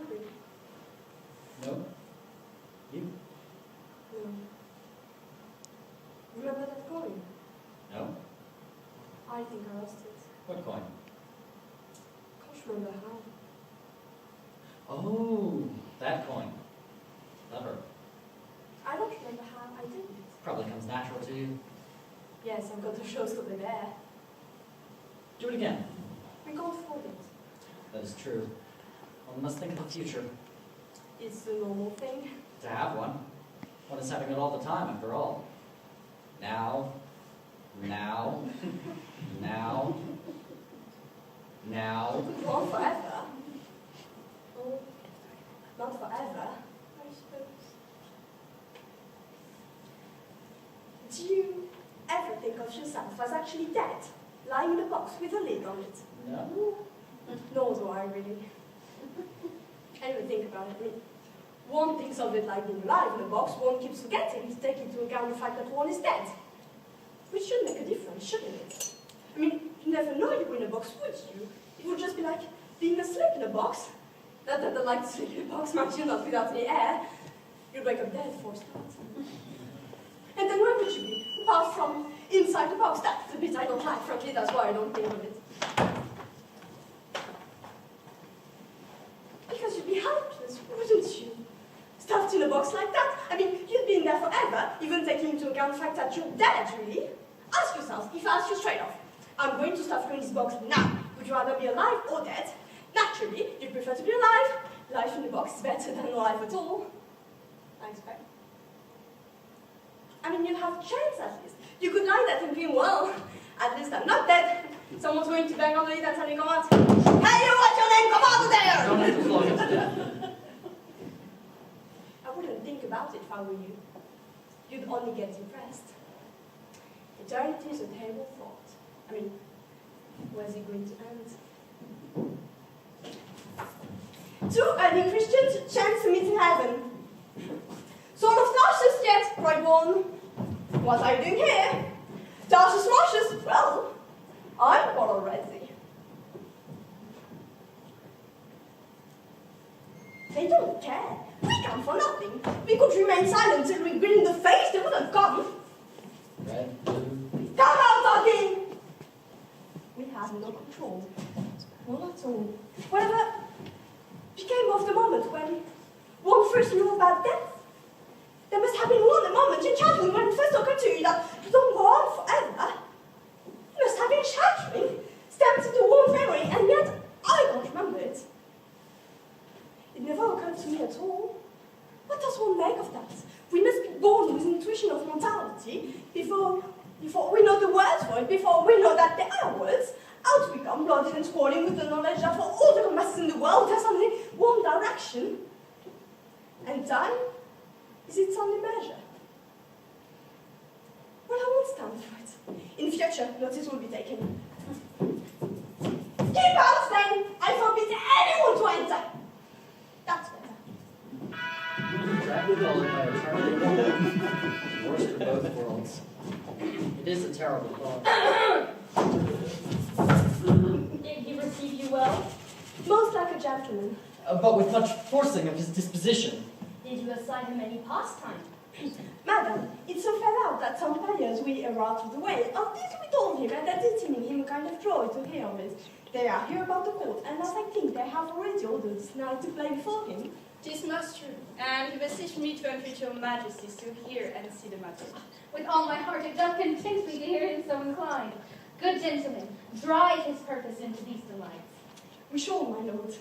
hungry. No? You? No. Remember that coin? No? I think I lost it. What coin? Can't remember how. Oh, that coin. Clever. I don't remember how I did it. Probably comes natural to you. Yes, I've got the shows to be there. Do it again. We can't afford it. That is true. One must think of the future. It's the normal thing. To have one. One is having it all the time, after all. Now. Now. Now. Now. Not forever. Oh, not forever, I suppose. Do you ever think of yourself as actually dead, lying in a box with a lid on it? No? Nor do I, really. Anyway, think about it. I mean, one thinks of it like being alive in a box, one keeps forgetting to take into account the fact that one is dead. Which should make a difference, shouldn't it? I mean, you never know you were in a box, would you? It would just be like being asleep in a box. Not that the light sleep in a box, mind you, not without any air. You'd wake up dead for a start. And then where would you be? Apart from inside the box. That's the bit I don't like, frankly, that's why I don't think of it. Because you'd be helpless, wouldn't you? Stuffed in a box like that. I mean, you'd be in there forever, even taking into account the fact that you're dead, really. Ask yourself, if I ask you straight off, I'm going to stuff you in this box now. Would you rather be alive or dead? Naturally, you'd prefer to be alive. Life in the box is better than no life at all. I expect. I mean, you'd have a chance at least. You could lie there thinking, well, at least I'm not dead. Someone's going to bang on the lid and tell you, come out. Hey, you, what's your name? Come out of there! Don't make the floor to death. I wouldn't think about it if I were you. You'd only get impressed. Eternity is a terrible thought. I mean, where's it going to end? Two early Christians chance to meet in heaven. Sort of Tarsus yet, cried one. What are you doing here? Tarsus Martius, well, I'm one already. They don't care. We come for nothing. We could remain silent till we grin in the face, they wouldn't come. Red, blue. Come out talking! We have no control. Not at all. Whatever became of the moment when one first knew about death? There must have been one moment in childhood when it first occurred to you that you don't go on forever. You must have been shattering, stamped into warm memory, and yet I don't remember it. It never occurred to me at all. What does one make of that? We must be born with intuition of mortality before we know the words for it, before we know that there are words. Out we come, bloody and squalling with the knowledge that for all the masses in the world there's only one direction. And time is its only measure. Well, I won't stand for it. In future, notice will be taken. Keep out then! I forbid anyone to enter! That's better. Trapped followed by eternity. Worst of both worlds. It is a terrible thought. Did he receive you well? Most like a gentleman. But with much forcing of his disposition. Did you assign him any pastime? Madam, it so fell out that some players we are out of the way. Of this we told him, and that is in him a kind of joy to hear of it. They are here about the court, and as I think they have already ordered now to play before him. 'Tis most true, and he beseeched me to entreat your majesties to hear and see the matter. With all my heart, it doth content me to hear him so inclined. Good gentlemen, drive his purpose into these delights. We shall, my lord.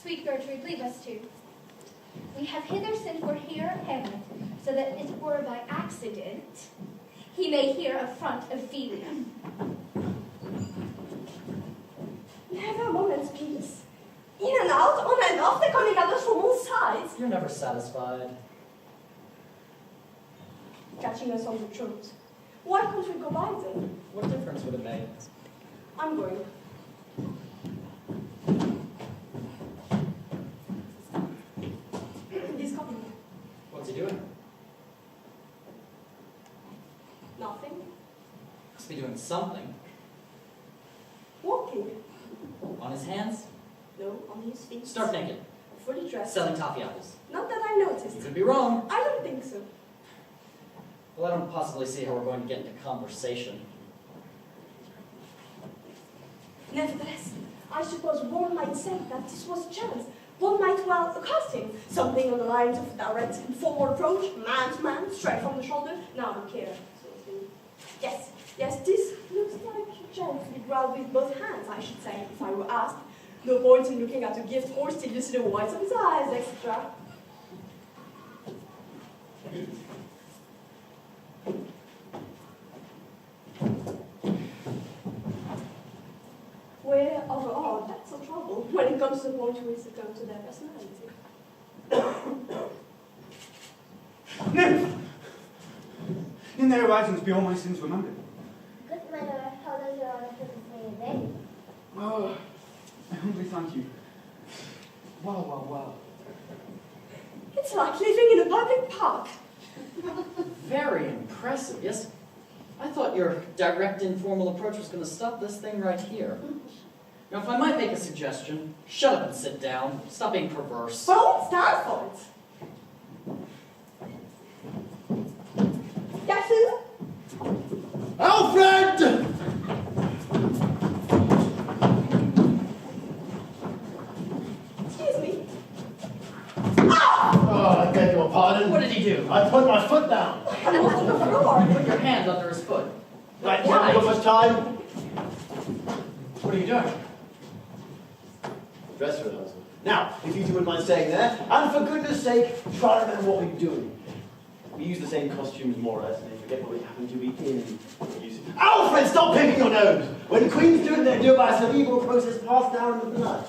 Sweet Gertrude, leave us too. We have hither sent for here Hamlet, so that it were by accident he may hear affront Ophelia. Never a moment's peace. In and out, on and off, they're coming at us from all sides. You're never satisfied. Catching us on the throat. Why can't we go by them? What difference would it make? I'm going. He's coming. What's he doing? Nothing. Must be doing something. Walking. On his hands? No, on his feet. Stark naked. fully dressed. Selling toffee apples. Not that I You noticed. could be wrong. I don't think so. Well, I don't possibly see how we're going to get into conversation. Nevertheless, I suppose one might say that this was chance. One might well accost him. Something on the lines of direct and forward approach, man to man, straight from the shoulder. Now I don't care. Sort of thing. Yes, this looks like a chance to be grabbed with both hands, I should say, if I were asked. No point in looking at a gift or still you see the whites of his eyes, etc. Where overall, that's the trouble when it comes to the point where it comes to their personality. Nymph! In their writings be all my sins remembered. Good my lord, how does your honor feel today? Oh, I humbly thank you. Well. It's like living in a public park. Very impressive, yes? I thought your direct, informal approach was going to stop this thing right here. Now, if I might make a suggestion, shut up and sit down. Stop being perverse. Well, stand for it. Yes, Susan? Alfred! Excuse me. Oh, I beg your pardon. What did he do? I put my foot down. I was on the floor. Put your hand under his foot. Right, Why? not much time. What are you doing? Dress rehearsal. Now, if you two wouldn't mind staying there, and for goodness sake, try to remember what we're doing. We use the same costumes more or less, and they forget what we happen to be in. Alfred, stop picking your nose! When queens do it, they do it by a cerebral process passed down in the blood.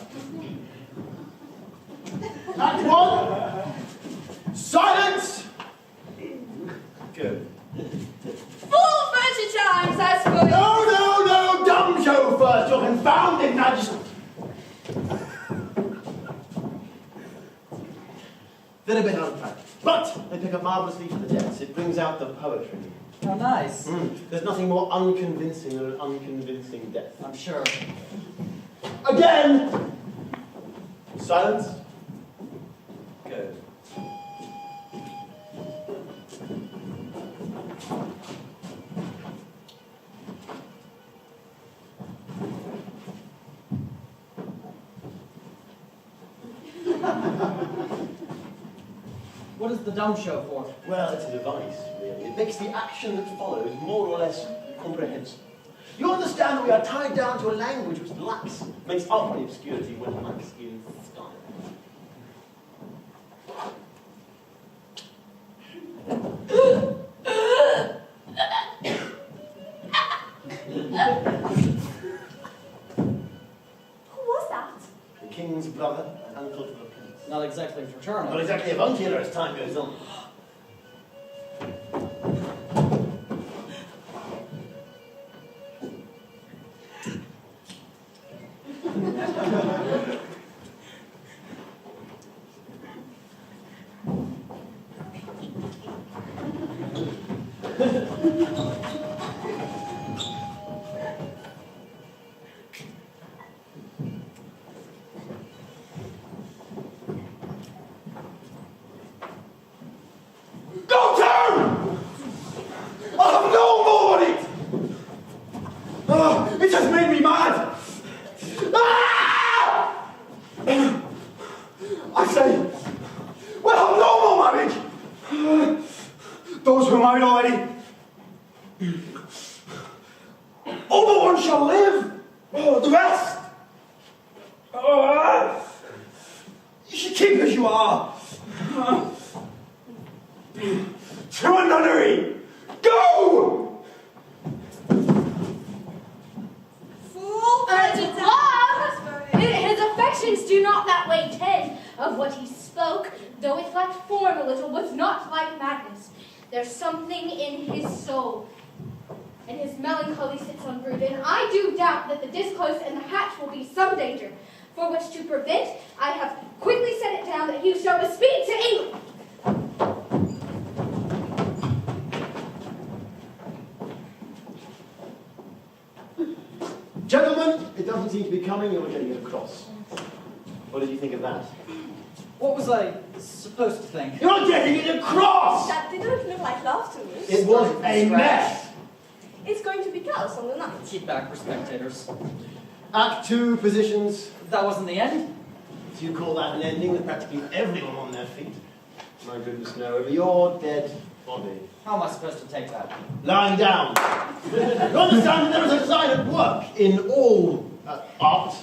Act one! Silence! Good. Full furniture chimes, I suppose. No, dumb show first, your confounded majesty! They're a bit unpacked, but they pick up marvellously for the depths. It brings out the poetry. How nice. There's nothing more unconvincing than an unconvincing depth. I'm sure. Again! Silence. Good. What is the dumb show for? Well, it's a device, really. It makes the action that follows more or less comprehensible. You understand that we are tied down to a language which lacks, makes up for the obscurity when it lacks in style. Who was that? The king's brother and uncle to the prince. Not exactly fraternal. Not exactly avuncular as time goes on. It has made me mad! Ah! I say, we'll have no more marriage! Those who are married already. All but one shall live! The rest! You should keep as you are. To a nunnery! Go! Full furniture Love! His affections do not that way tend. Of what he spoke, though it lacked form a little, was not like madness. There's something in his soul, and his melancholy sits unbrooded. And I do doubt that the disclose and the hatch will be some danger, for which to prevent, I have quickly set it down that he shall with speed to England. Gentlemen, it doesn't seem to be coming, you're getting across. What did you think of that? What was I supposed to think? You're getting it across! That didn't look like love to me. It was a mess! It's going to be chaos on the night. Keep back for spectators. Act 2 positions. That wasn't the end? Do you call that an ending with practically everyone on their feet? My goodness, no. Over your dead body. How am I supposed to take that? Lying down. You understand that there is a design at work in all art.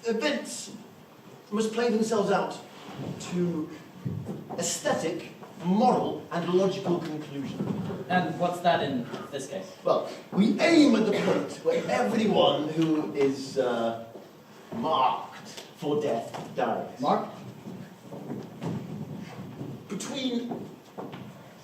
Events must play themselves out to aesthetic, moral, and logical conclusion. And what's that in this case? Well, we aim at the point where everyone who is marked for death dies. Mark? Between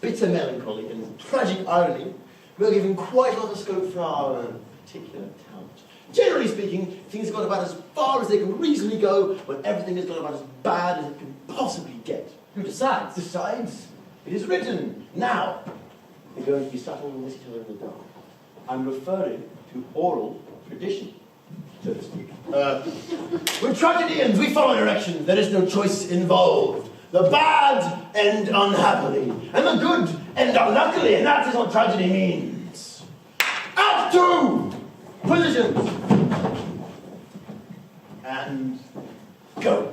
bitter melancholy and tragic irony, we are given quite a lot of scope for our particular talent. Generally speaking, things have gone about as far as they can reasonably go, when everything has gone about as bad as it can possibly get. Who decides? Besides, it is written. Now, they're going to be subtle and miss each other in the dark. I'm referring to oral tradition, so to speak. With tragedians, we follow directions. There is no choice involved. The bad end unhappily, and the good end unluckily, and that is what tragedy means. Act 2! Positions! And go.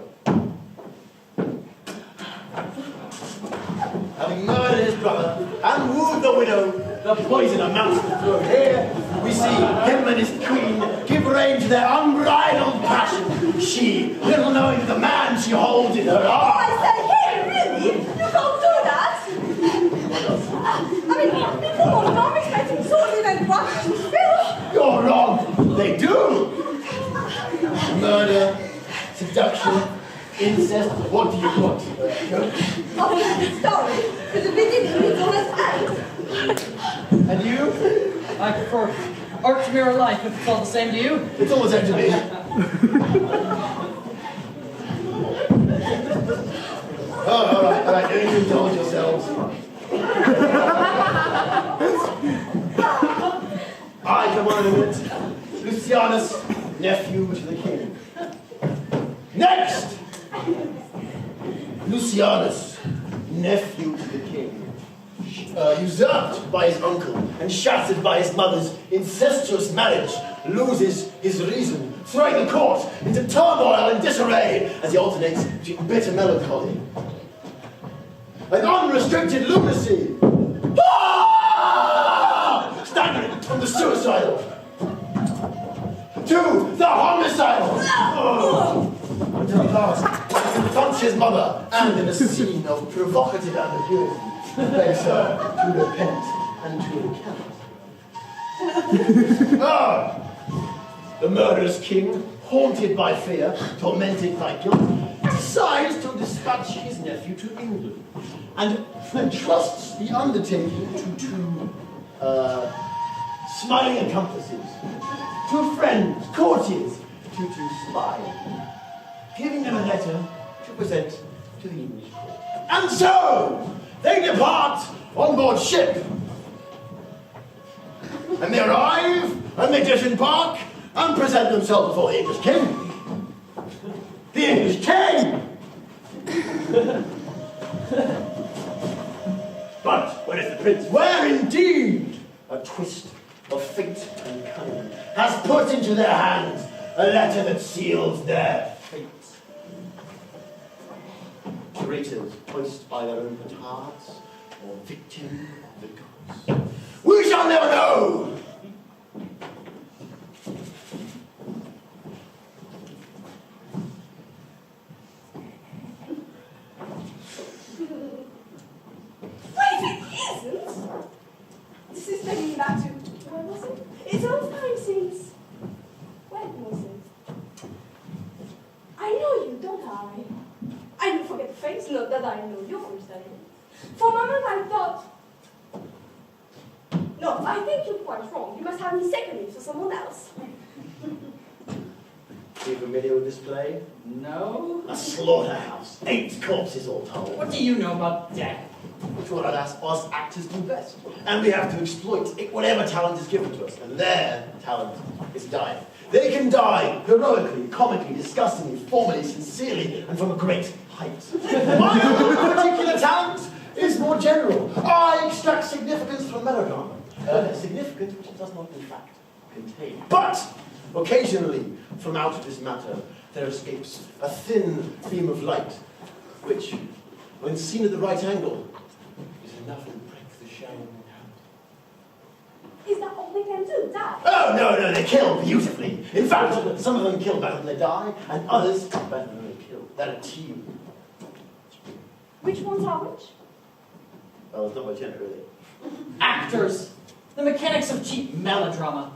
Having murdered his brother and wooed the widow, the poison amounts to throat. Here we see him and his queen give rein to their unbridled passion. She, little knowing the man she holds in her Oh, arms. I said, hey, really? You can't do that. I mean, people won't come expecting sordid and Russian filth. You're wrong. They do. Murder, seduction, incest. What do you want? Oh, sorry. For the beginning, it's on his hand. And you? I prefer art to mirror life, if it's all the same to you. It's always up to me. Oh, all right. Don't you indulge yourselves. I command it. Lucianus, nephew to the king. Next! Lucianus, nephew to the king. Usurped by his uncle and shattered by his mother's incestuous marriage, loses his reason, throwing the court into turmoil and disarray as he alternates between bitter melancholy and unrestricted lunacy. Ah! Staggering from the suicidal to the homicidal. Until at last, he confronts his mother and in a scene of provocative ambiguity, begs her to repent and to recant. The murderous king, haunted by fear, tormented by guilt, decides to dispatch his nephew to England and entrusts the undertaking to two smiling accomplices, two friends, courtiers, to two spies, giving them a letter to present to the English court. And so, they depart on board ship. And they arrive, and they disembark, and present themselves before the English king. The English king! But where is the prince? Where indeed a twist of fate and cunning has put into their hands a letter that seals their fate. Traitors hoist by their own petards, or victim of the gods. We shall never know! Wait, it isn't! This is taking me back to, when was it? It's a long time since, when was it? I know you, don't I? I didn't forget the face, not that I know your understanding. For a moment I thought, no, I think you're quite wrong. You must have mistaken me for someone else. Are you familiar with this play? No? A slaughterhouse, 8 corpses all told. What do you know about death? Which what I'd ask us actors do best. And we have to exploit whatever talent is given to us. And their talent is dying. They can die heroically, comically, disgustingly, formally, sincerely, and from a great height. My own particular talent is more general. I extract significance from melodrama. Significance which it does not, in fact, contain. But, occasionally, from out of this matter, there escapes a thin beam of light, which, when seen at the right angle, is enough to break the shell in half. Is that all they can do? Die? Oh, no, they kill beautifully. In fact, some of them kill better than they die, and others better than they kill. They're a team. Which ones are which? Well, it's not much in it, really. Actors! The mechanics of cheap melodrama.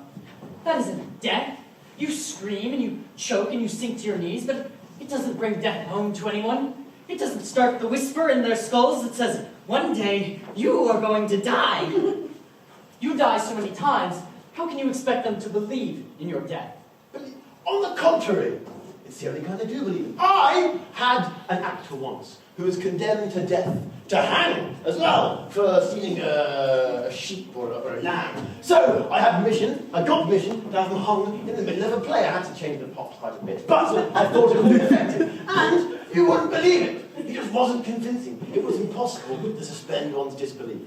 That isn't death. You scream and you choke and you sink to your knees, but it doesn't bring death home to anyone. It doesn't start the whisper in their skulls that says, one day you are going to die. You die so many times, how can you expect them to believe in your death? On the contrary, it's the only kind I do believe in. I had an actor once who was condemned to death, to hang as well, for stealing a sheep or a lamb. So I had permission, I got permission to have him hung in the middle of a play. I had to change the plots quite a bit, but I thought it would be effective. And you wouldn't believe it. It just wasn't convincing. It was impossible to suspend one's disbelief.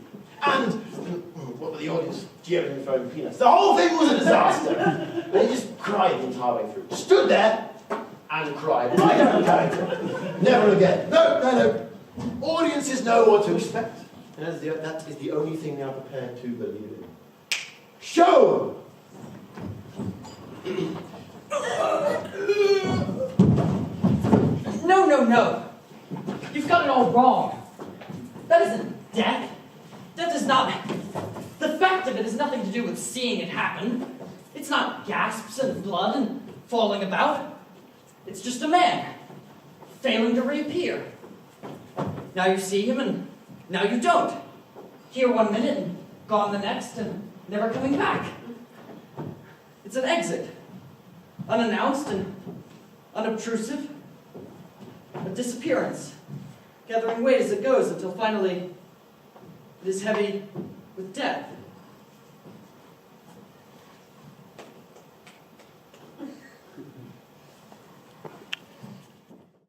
And what were the audience jeering and throwing peanuts? The whole thing was a disaster. And he just cried the entire way through. Stood there and cried. Right out of character. Never again. No. Audiences know what to expect. And that is the only thing they are prepared to believe in. Show! No. You've got it all wrong. That isn't death. That does not... The fact of it has nothing to do with seeing it happen. It's not gasps and blood and falling about. It's just a man failing to reappear. Now you see him and now you don't. Here one minute and gone the next and never coming back. It's an exit. Unannounced and unobtrusive. A disappearance. Gathering weight as it goes until finally it is heavy with death.